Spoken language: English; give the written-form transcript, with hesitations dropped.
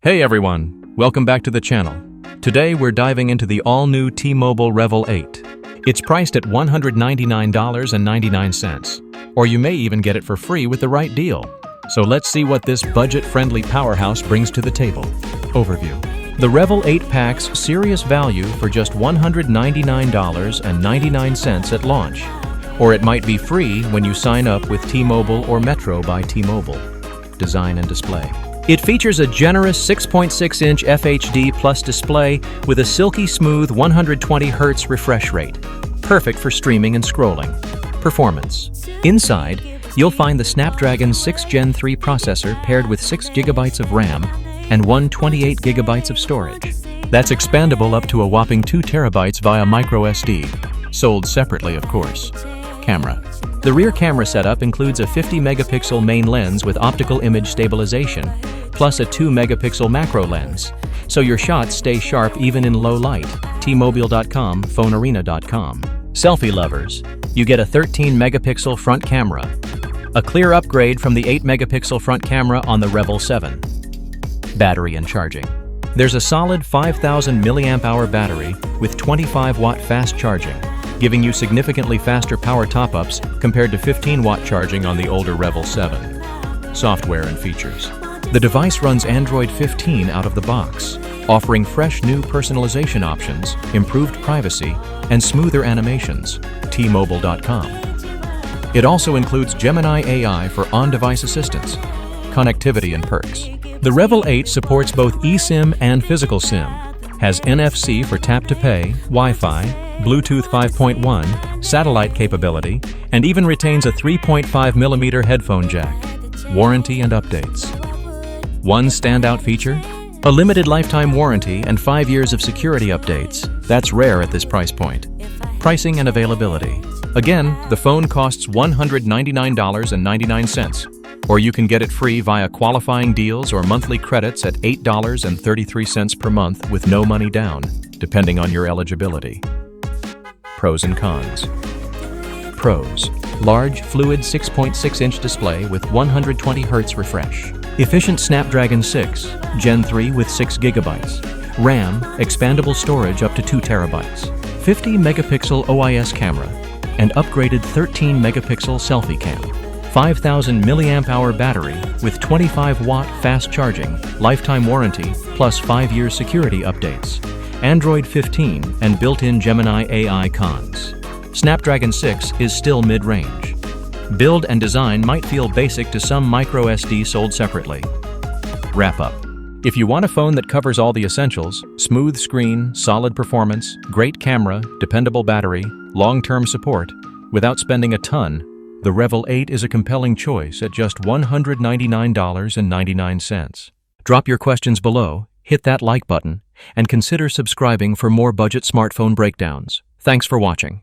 Hey everyone, welcome back to the channel. Today we're diving into the all-new T-Mobile Revvl 8. It's priced at $199.99, or you may even get it for free with the right deal. So let's see what this budget-friendly powerhouse brings to the table. Overview. The Revvl 8 packs serious value for just $199.99 at launch, or it might be free when you sign up with T-Mobile or Metro by T-Mobile. Design and display. It features a generous 6.6-inch FHD Plus display with a silky smooth 120Hz refresh rate, perfect for streaming and scrolling. Performance. Inside, you'll find the Snapdragon 6 Gen 3 processor paired with 6 GB of RAM and 128 GB of storage. That's expandable up to a whopping 2 TB via microSD, sold separately of course. Camera. The rear camera setup includes a 50-megapixel main lens with optical image stabilization, plus a 2-megapixel macro lens, so your shots stay sharp even in low light. T-Mobile.com, PhoneArena.com. Selfie lovers. You get a 13-megapixel front camera, a clear upgrade from the 8-megapixel front camera on the Revvl 7. Battery and charging. There's a solid 5,000 mAh battery with 25-watt fast charging, giving you significantly faster power top-ups compared to 15-watt charging on the older Revvl 7. Software and features. The device runs Android 15 out of the box, offering fresh new personalization options, improved privacy, and smoother animations. T-Mobile.com. It also includes Gemini AI for on-device assistance, connectivity and perks. The Revvl 8 supports both eSIM and physical SIM, has NFC for tap-to-pay, Wi-Fi, Bluetooth 5.1, satellite capability, and even retains a 3.5mm headphone jack. Warranty and updates. One standout feature? A limited lifetime warranty and 5 years of security updates. That's rare at this price point. Pricing and availability. Again, the phone costs $199.99, or you can get it free via qualifying deals or monthly credits at $8.33 per month with no money down, depending on your eligibility. Pros and cons. Pros. Large, fluid 6.6-inch display with 120Hz refresh. Efficient Snapdragon 6, Gen 3 with 6 GB. RAM, expandable storage up to 2 TB. 50-megapixel OIS camera, and upgraded 13-megapixel selfie cam. 5,000 mAh battery with 25-watt fast charging, lifetime warranty, plus 5-year security updates. Android 15 and built-in Gemini AI cons. Snapdragon 6 is still mid-range. Build and design might feel basic to some microSD sold separately. Wrap up. If you want a phone that covers all the essentials, smooth screen, solid performance, great camera, dependable battery, long-term support, without spending a ton, the Revvl 8 is a compelling choice at just $199.99. Drop your questions below, hit that like button, and consider subscribing for more budget smartphone breakdowns. Thanks for watching.